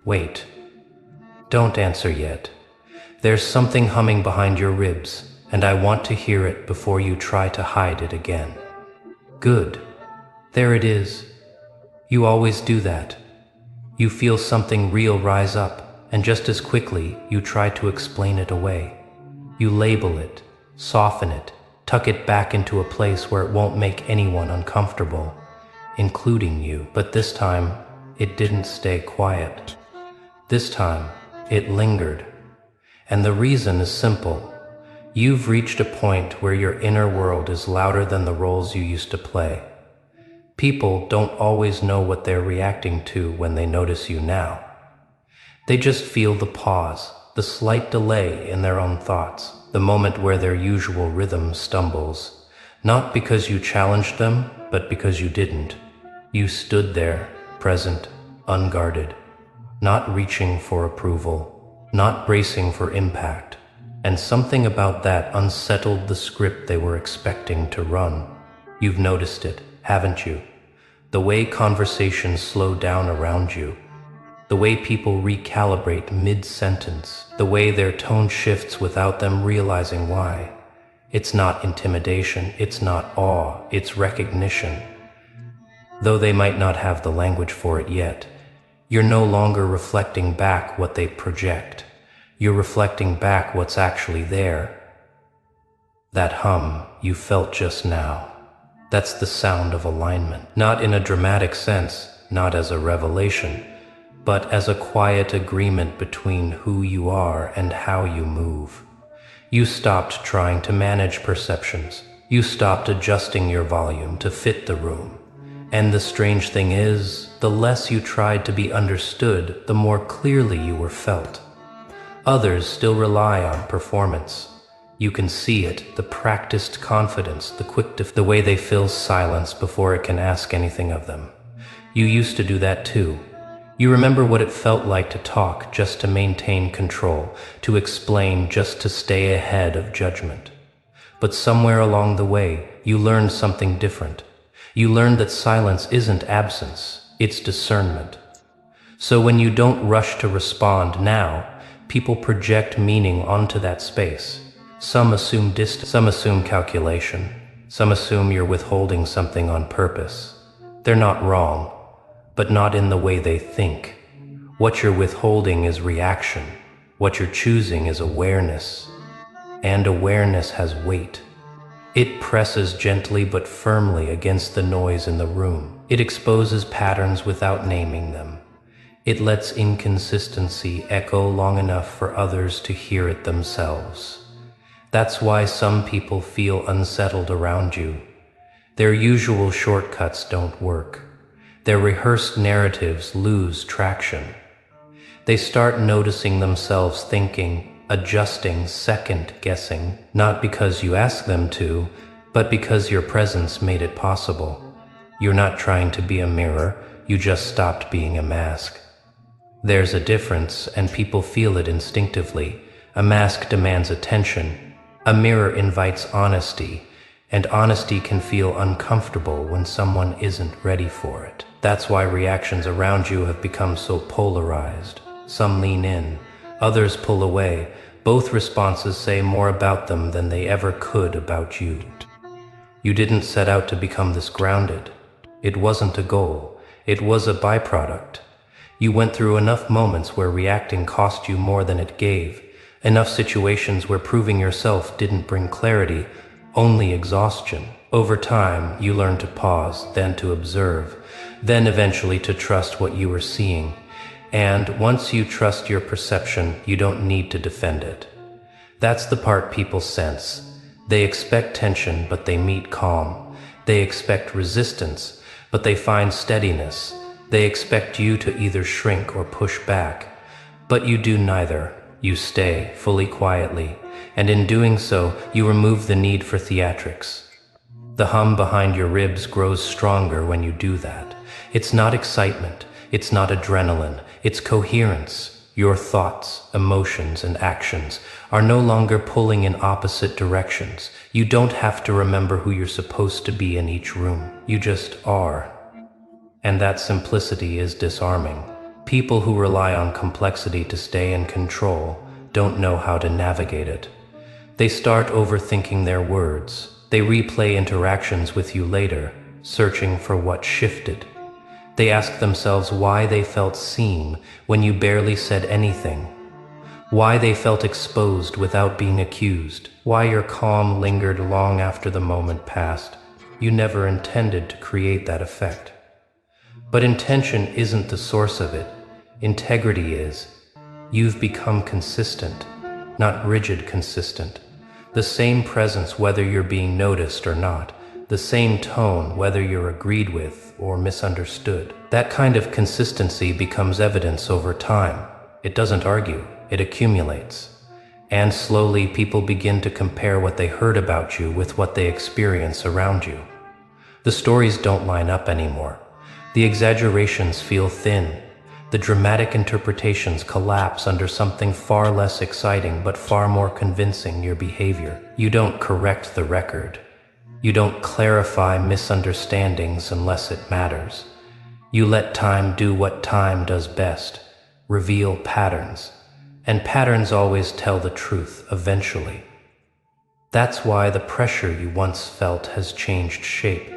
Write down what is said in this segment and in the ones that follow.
Wait, don't answer yet. There's something humming behind your ribs, and I want to hear it before you try to hide it again. Good. There it is. You always do that. You feel something real rise up, and just as quickly you try to explain it away. You label it, soften it, tuck it back into a place where it won't make anyone uncomfortable, including you. But this time, it didn't stay quiet. This time, it lingered. And the reason is simple. You've reached a point where your inner world is louder than the roles you used to play. People don't always know what they're reacting to when they notice you now. They just feel the pause, the slight delay in their own thoughts, the moment where their usual rhythm stumbles, not because you challenged them, but because you didn't. You stood there, present, unguarded, not reaching for approval, not bracing for impact, and something about that unsettled the script they were expecting to run. You've noticed it, haven't you? The way conversations slow down around you, the way people recalibrate mid-sentence, the way their tone shifts without them realizing why. It's not intimidation, it's not awe, it's recognition. Though they might not have the language for it yet, you're no longer reflecting back what they project. You're reflecting back what's actually there. That hum you felt just now. That's the sound of alignment, not in a dramatic sense, not as a revelation, but as a quiet agreement between who you are and how you move. You stopped trying to manage perceptions. You stopped adjusting your volume to fit the room. And the strange thing is, the less you tried to be understood, the more clearly you were felt. Others still rely on performance. You can see it, the practiced confidence, the way they fill silence before it can ask anything of them. You used to do that too. You remember what it felt like to talk just to maintain control, to explain just to stay ahead of judgment. But somewhere along the way, you learned something different. You learned that silence isn't absence, it's discernment. So when you don't rush to respond now, people project meaning onto that space. Some assume distance, some assume calculation, some assume you're withholding something on purpose. They're not wrong, but not in the way they think. What you're withholding is reaction. What you're choosing is awareness. And awareness has weight. It presses gently but firmly against the noise in the room. It exposes patterns without naming them. It lets inconsistency echo long enough for others to hear it themselves. That's why some people feel unsettled around you. Their usual shortcuts don't work. Their rehearsed narratives lose traction. They start noticing themselves thinking, adjusting, second-guessing, not because you asked them to, but because your presence made it possible. You're not trying to be a mirror, you just stopped being a mask. There's a difference, and people feel it instinctively. A mask demands attention. A mirror invites honesty, and honesty can feel uncomfortable when someone isn't ready for it. That's why reactions around you have become so polarized. Some lean in, others pull away. Both responses say more about them than they ever could about you. You didn't set out to become this grounded. It wasn't a goal. It was a byproduct. You went through enough moments where reacting cost you more than it gave. Enough situations where proving yourself didn't bring clarity, only exhaustion. Over time, you learned to pause, then to observe, then eventually to trust what you were seeing. And once you trust your perception, you don't need to defend it. That's the part people sense. They expect tension, but they meet calm. They expect resistance, but they find steadiness. They expect you to either shrink or push back. But you do neither. You stay, fully quietly, and in doing so, you remove the need for theatrics. The hum behind your ribs grows stronger when you do that. It's not excitement, it's not adrenaline, it's coherence. Your thoughts, emotions, and actions are no longer pulling in opposite directions. You don't have to remember who you're supposed to be in each room. You just are. And that simplicity is disarming. People who rely on complexity to stay in control don't know how to navigate it. They start overthinking their words. They replay interactions with you later, searching for what shifted. They ask themselves why they felt seen when you barely said anything, why they felt exposed without being accused, why your calm lingered long after the moment passed. You never intended to create that effect. But intention isn't the source of it. Integrity is. You've become consistent, not rigid consistent. The same presence whether you're being noticed or not. The same tone whether you're agreed with or misunderstood. That kind of consistency becomes evidence over time. It doesn't argue, it accumulates. And slowly people begin to compare what they heard about you with what they experience around you. The stories don't line up anymore. The exaggerations feel thin. The dramatic interpretations collapse under something far less exciting but far more convincing: your behavior. You don't correct the record. You don't clarify misunderstandings unless it matters. You let time do what time does best, reveal patterns. And patterns always tell the truth eventually. That's why the pressure you once felt has changed shape.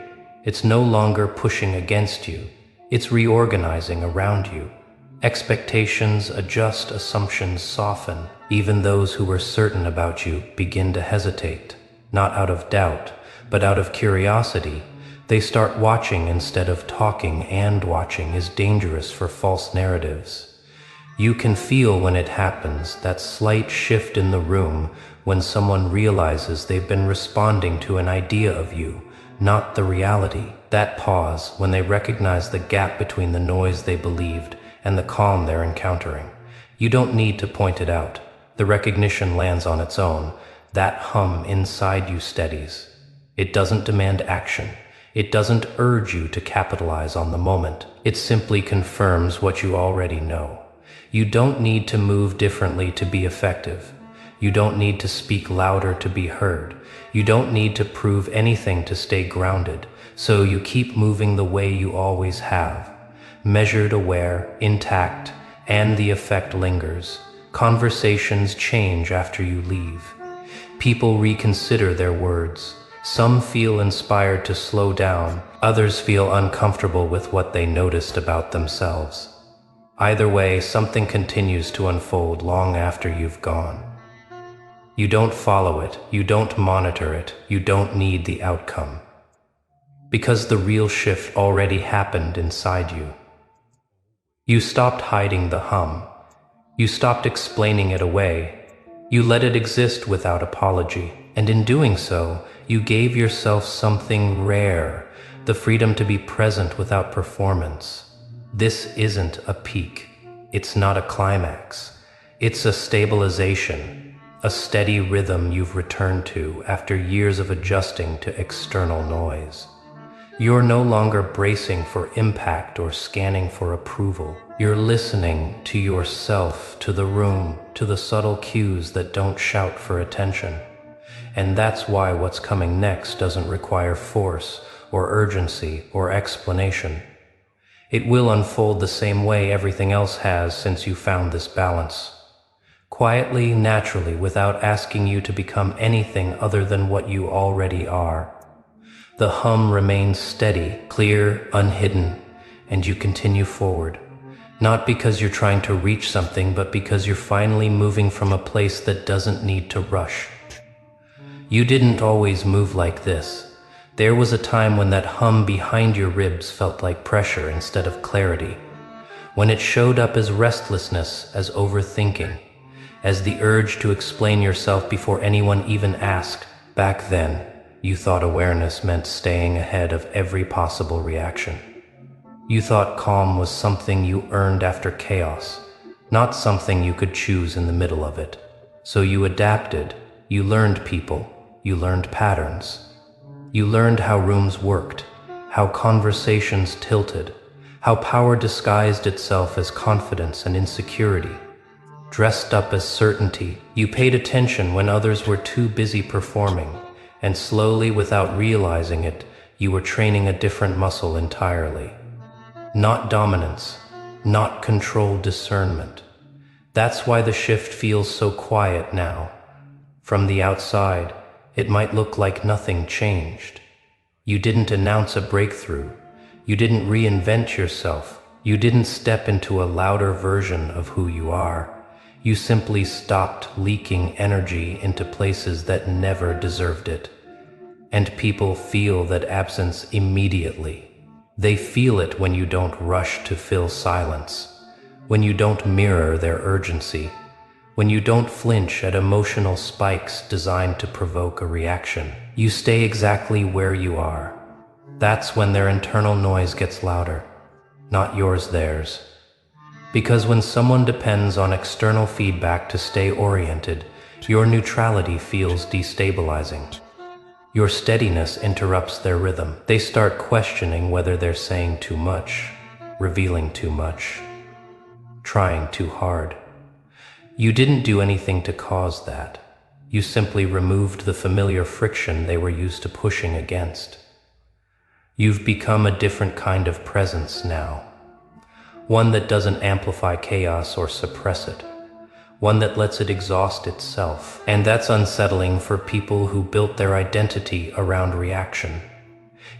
It's no longer pushing against you. It's reorganizing around you. Expectations adjust, assumptions soften. Even those who were certain about you begin to hesitate, not out of doubt, but out of curiosity. They start watching instead of talking, and watching is dangerous for false narratives. You can feel when it happens, that slight shift in the room, when someone realizes they've been responding to an idea of you, not the reality. That pause, when they recognize the gap between the noise they believed and the calm they're encountering. You don't need to point it out. The recognition lands on its own. That hum inside you steadies. It doesn't demand action. It doesn't urge you to capitalize on the moment. It simply confirms what you already know. You don't need to move differently to be effective. You don't need to speak louder to be heard. You don't need to prove anything to stay grounded. So you keep moving the way you always have. Measured, aware, intact, and the effect lingers. Conversations change after you leave. People reconsider their words. Some feel inspired to slow down. Others feel uncomfortable with what they noticed about themselves. Either way, something continues to unfold long after you've gone. You don't follow it, you don't monitor it, you don't need the outcome. Because the real shift already happened inside you. You stopped hiding the hum. You stopped explaining it away. You let it exist without apology. And in doing so, you gave yourself something rare, the freedom to be present without performance. This isn't a peak. It's not a climax. It's a stabilization, a steady rhythm you've returned to after years of adjusting to external noise. You're no longer bracing for impact or scanning for approval. You're listening to yourself, to the room, to the subtle cues that don't shout for attention. And that's why what's coming next doesn't require force or urgency or explanation. It will unfold the same way everything else has since you found this balance. Quietly, naturally, without asking you to become anything other than what you already are. The hum remains steady, clear, unhidden, and you continue forward. Not because you're trying to reach something, but because you're finally moving from a place that doesn't need to rush. You didn't always move like this. There was a time when that hum behind your ribs felt like pressure instead of clarity. When it showed up as restlessness, as overthinking, as the urge to explain yourself before anyone even asked. Back then, you thought awareness meant staying ahead of every possible reaction. You thought calm was something you earned after chaos, not something you could choose in the middle of it. So you adapted, you learned people, you learned patterns. You learned how rooms worked, how conversations tilted, how power disguised itself as confidence and insecurity. Dressed up as certainty, you paid attention when others were too busy performing. And slowly, without realizing it, you were training a different muscle entirely. Not dominance, not controlled discernment. That's why the shift feels so quiet now. From the outside, it might look like nothing changed. You didn't announce a breakthrough. You didn't reinvent yourself. You didn't step into a louder version of who you are. You simply stopped leaking energy into places that never deserved it. And people feel that absence immediately. They feel it when you don't rush to fill silence, when you don't mirror their urgency, when you don't flinch at emotional spikes designed to provoke a reaction. You stay exactly where you are. That's when their internal noise gets louder, not yours, theirs. Because when someone depends on external feedback to stay oriented, your neutrality feels destabilizing. Your steadiness interrupts their rhythm. They start questioning whether they're saying too much, revealing too much, trying too hard. You didn't do anything to cause that. You simply removed the familiar friction they were used to pushing against. You've become a different kind of presence now. One that doesn't amplify chaos or suppress it. One that lets it exhaust itself. And that's unsettling for people who built their identity around reaction.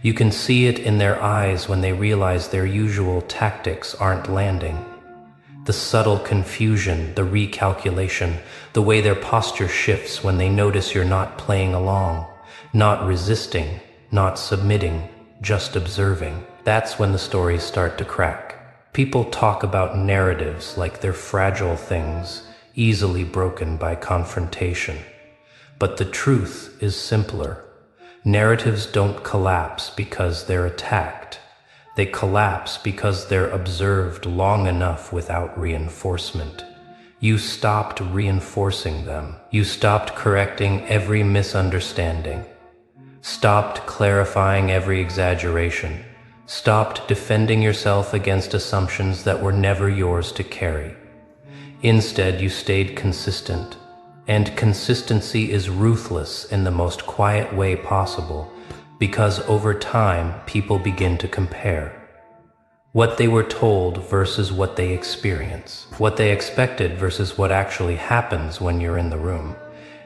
You can see it in their eyes when they realize their usual tactics aren't landing. The subtle confusion, the recalculation, the way their posture shifts when they notice you're not playing along, not resisting, not submitting, just observing. That's when the stories start to crack. People talk about narratives like they're fragile things, easily broken by confrontation. But the truth is simpler. Narratives don't collapse because they're attacked. They collapse because they're observed long enough without reinforcement. You stopped reinforcing them. You stopped correcting every misunderstanding. Stopped clarifying every exaggeration. Stopped defending yourself against assumptions that were never yours to carry. Instead, you stayed consistent. And consistency is ruthless in the most quiet way possible, because over time, people begin to compare. What they were told versus what they experience. What they expected versus what actually happens when you're in the room.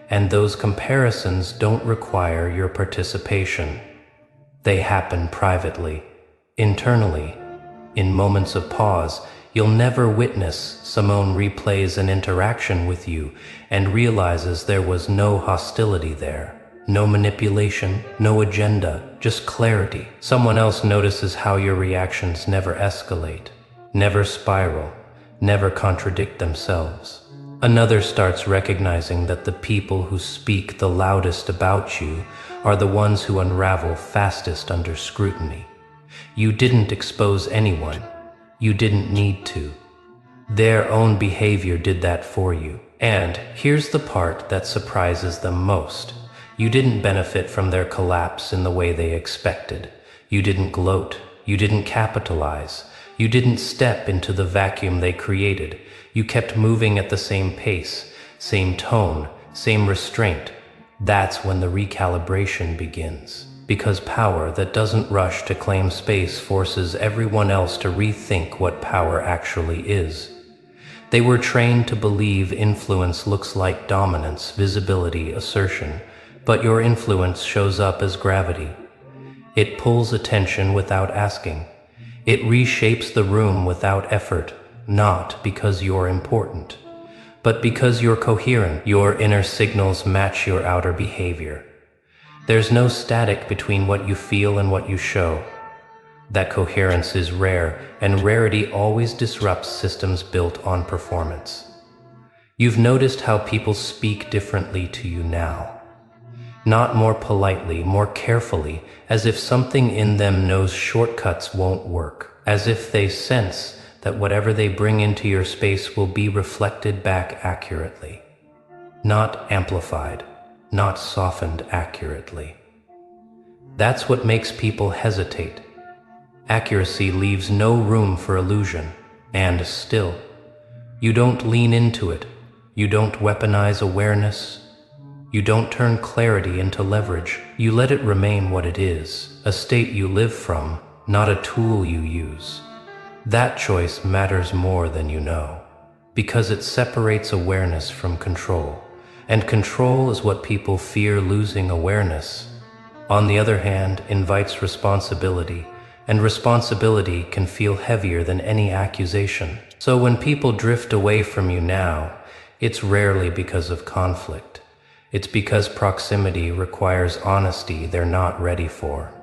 And those comparisons don't require your participation. They happen privately, internally, in moments of pause. You'll never witness Simone replays an interaction with you and realizes there was no hostility there. No manipulation, no agenda, just clarity. Someone else notices how your reactions never escalate, never spiral, never contradict themselves. Another starts recognizing that the people who speak the loudest about you are the ones who unravel fastest under scrutiny. You didn't expose anyone. You didn't need to. Their own behavior did that for you. And here's the part that surprises them most. You didn't benefit from their collapse in the way they expected. You didn't gloat. You didn't capitalize. You didn't step into the vacuum they created. You kept moving at the same pace, same tone, same restraint. That's when the recalibration begins. Because power that doesn't rush to claim space forces everyone else to rethink what power actually is. They were trained to believe influence looks like dominance, visibility, assertion, but your influence shows up as gravity. It pulls attention without asking. It reshapes the room without effort, not because you're important, but because you're coherent. Your inner signals match your outer behavior. There's no static between what you feel and what you show. That coherence is rare, and rarity always disrupts systems built on performance. You've noticed how people speak differently to you now. Not more politely, more carefully, as if something in them knows shortcuts won't work, as if they sense that whatever they bring into your space will be reflected back accurately. Not amplified, not softened accurately. That's what makes people hesitate. Accuracy leaves no room for illusion, and still, you don't lean into it. You don't weaponize awareness. You don't turn clarity into leverage. You let it remain what it is, a state you live from, not a tool you use. That choice matters more than you know, because it separates awareness from control, and control is what people fear losing. Awareness, on the other hand, invites responsibility, and responsibility can feel heavier than any accusation. So when people drift away from you now, it's rarely because of conflict. It's because proximity requires honesty they're not ready for.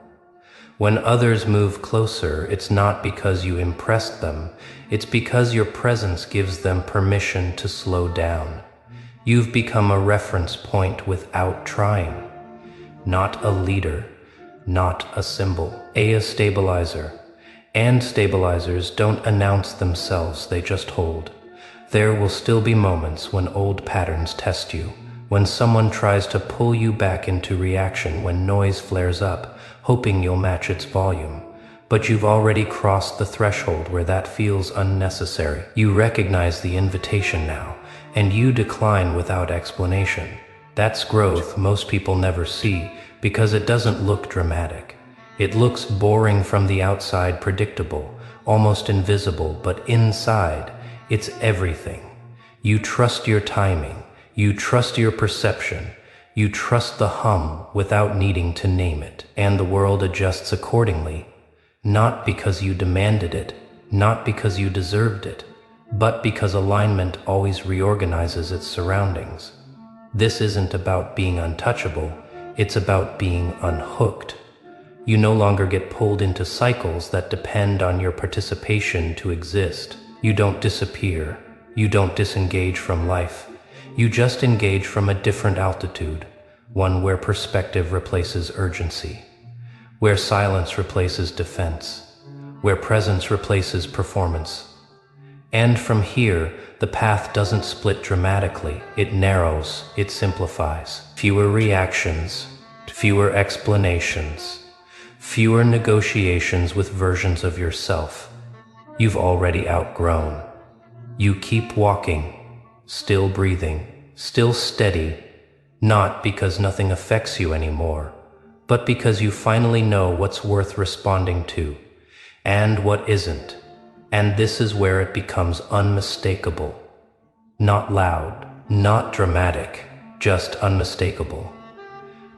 When others move closer, it's not because you impressed them, it's because your presence gives them permission to slow down. You've become a reference point without trying. Not a leader, not a symbol, a stabilizer. And stabilizers don't announce themselves, they just hold. There will still be moments when old patterns test you, when someone tries to pull you back into reaction, when noise flares up, hoping you'll match its volume. But you've already crossed the threshold where that feels unnecessary. You recognize the invitation now, and you decline without explanation. That's growth most people never see, because it doesn't look dramatic. It looks boring from the outside, predictable, almost invisible, but inside, it's everything. You trust your timing, you trust your perception, you trust the hum without needing to name it, and the world adjusts accordingly, not because you demanded it, not because you deserved it, but because alignment always reorganizes its surroundings. This isn't about being untouchable, it's about being unhooked. You no longer get pulled into cycles that depend on your participation to exist. You don't disappear, you don't disengage from life. You just engage from a different altitude, one where perspective replaces urgency, where silence replaces defense, where presence replaces performance. And from here, the path doesn't split dramatically, it narrows, it simplifies. Fewer reactions, fewer explanations, fewer negotiations with versions of yourself you've already outgrown. You keep walking, still breathing, still steady, not because nothing affects you anymore, but because you finally know what's worth responding to, and what isn't. And this is where it becomes unmistakable. Not loud, not dramatic, just unmistakable.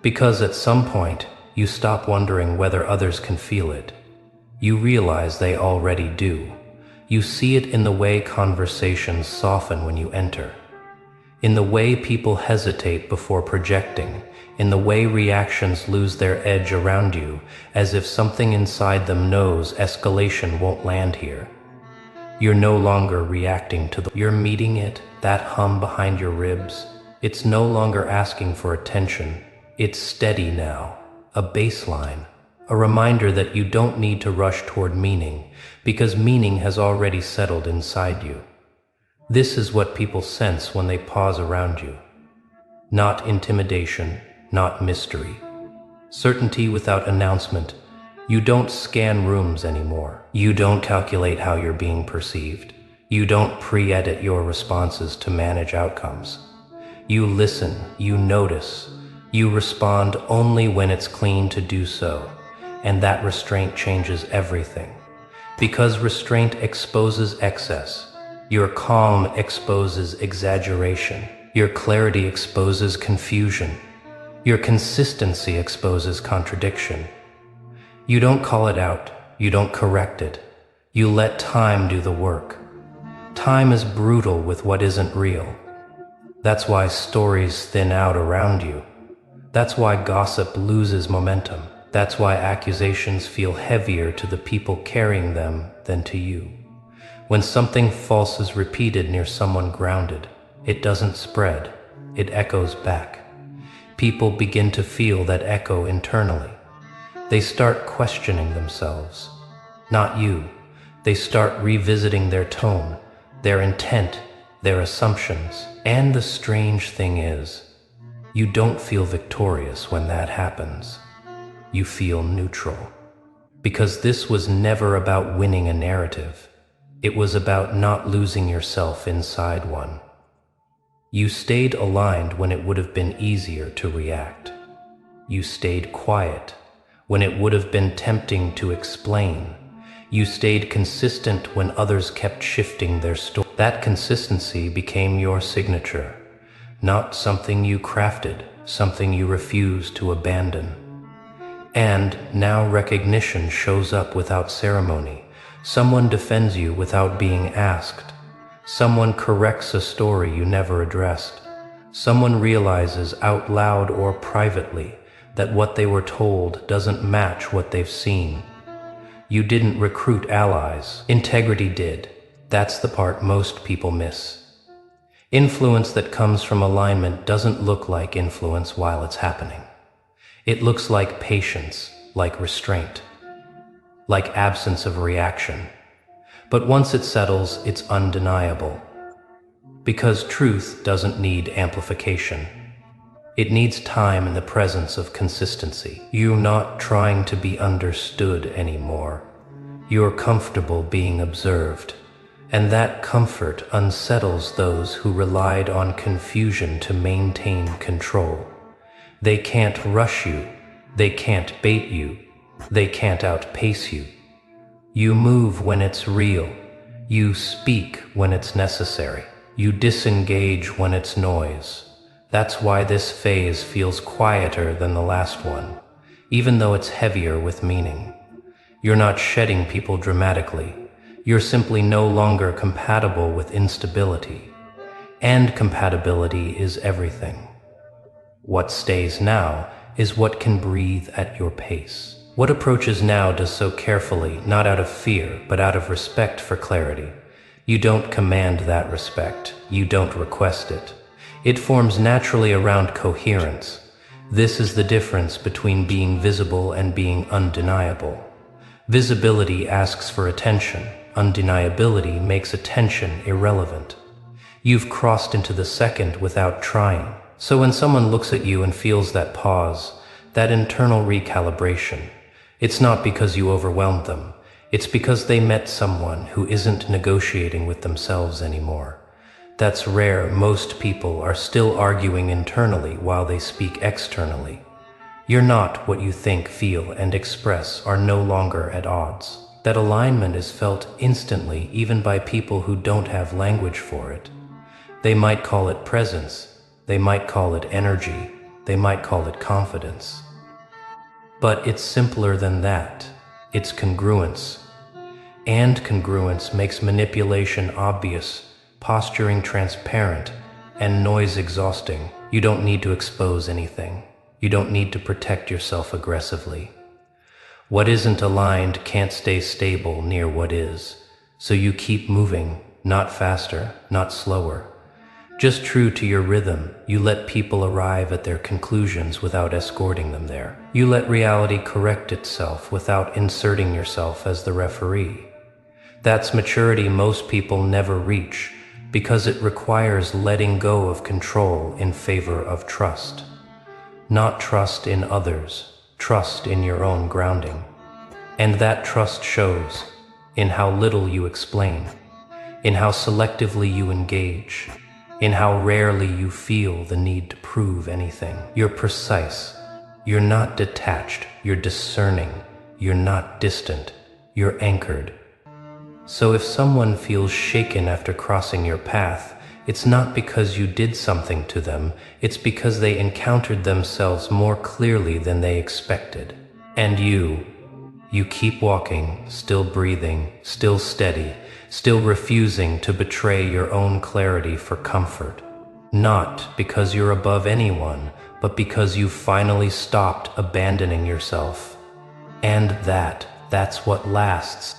Because at some point, you stop wondering whether others can feel it. You realize they already do. You see it in the way conversations soften when you enter, in the way people hesitate before projecting, in the way reactions lose their edge around you, as if something inside them knows escalation won't land here. You're no longer reacting to you're meeting it, that hum behind your ribs. It's no longer asking for attention. It's steady now, a baseline, a reminder that you don't need to rush toward meaning, because meaning has already settled inside you. This is what people sense when they pause around you. Not intimidation, not mystery. Certainty without announcement. You don't scan rooms anymore. You don't calculate how you're being perceived. You don't pre-edit your responses to manage outcomes. You listen, you notice, you respond only when it's clean to do so, and that restraint changes everything. Because restraint exposes excess. Your calm exposes exaggeration. Your clarity exposes confusion. Your consistency exposes contradiction. You don't call it out, you don't correct it. You let time do the work. Time is brutal with what isn't real. That's why stories thin out around you. That's why gossip loses momentum. That's why accusations feel heavier to the people carrying them than to you. When something false is repeated near someone grounded, it doesn't spread, it echoes back. People begin to feel that echo internally. They start questioning themselves, not you. They start revisiting their tone, their intent, their assumptions. And the strange thing is, you don't feel victorious when that happens. You feel neutral. Because this was never about winning a narrative. It was about not losing yourself inside one. You stayed aligned when it would have been easier to react. You stayed quiet when it would have been tempting to explain. You stayed consistent when others kept shifting their story. That consistency became your signature, not something you crafted, something you refused to abandon. And now recognition shows up without ceremony. Someone defends you without being asked. Someone corrects a story you never addressed. Someone realizes out loud or privately that what they were told doesn't match what they've seen. You didn't recruit allies. Integrity did. That's the part most people miss. Influence that comes from alignment doesn't look like influence while it's happening. It looks like patience, like restraint, like absence of reaction. But once it settles, it's undeniable. Because truth doesn't need amplification. It needs time in the presence of consistency. You're not trying to be understood anymore. You're comfortable being observed. And that comfort unsettles those who relied on confusion to maintain control. They can't rush you. They can't bait you. They can't outpace you. You move when it's real. You speak when it's necessary. You disengage when it's noise. That's why this phase feels quieter than the last one, even though it's heavier with meaning. You're not shedding people dramatically. You're simply no longer compatible with instability. And compatibility is everything. What stays now is what can breathe at your pace. What approaches now does so carefully, not out of fear, but out of respect for clarity. You don't command that respect. You don't request it. It forms naturally around coherence. This is the difference between being visible and being undeniable. Visibility asks for attention. Undeniability makes attention irrelevant. You've crossed into the second without trying. So when someone looks at you and feels that pause, that internal recalibration, it's not because you overwhelmed them. It's because they met someone who isn't negotiating with themselves anymore. That's rare. Most people are still arguing internally while they speak externally. You're not what you think, feel, and express are no longer at odds. That alignment is felt instantly even by people who don't have language for it. They might call it presence. They might call it energy. They might call it confidence. But it's simpler than that. It's congruence. And congruence makes manipulation obvious, posturing transparent, and noise exhausting. You don't need to expose anything. You don't need to protect yourself aggressively. What isn't aligned can't stay stable near what is. So you keep moving, not faster, not slower. Just true to your rhythm, you let people arrive at their conclusions without escorting them there. You let reality correct itself without inserting yourself as the referee. That's maturity most people never reach, because it requires letting go of control in favor of trust. Not trust in others, trust in your own grounding. And that trust shows in how little you explain, in how selectively you engage, in how rarely you feel the need to prove anything. You're precise. You're not detached. You're discerning. You're not distant. You're anchored. So if someone feels shaken after crossing your path, it's not because you did something to them, it's because they encountered themselves more clearly than they expected. And you keep walking, still breathing, still steady, still refusing to betray your own clarity for comfort. Not because you're above anyone, but because you've finally stopped abandoning yourself. And that's what lasts.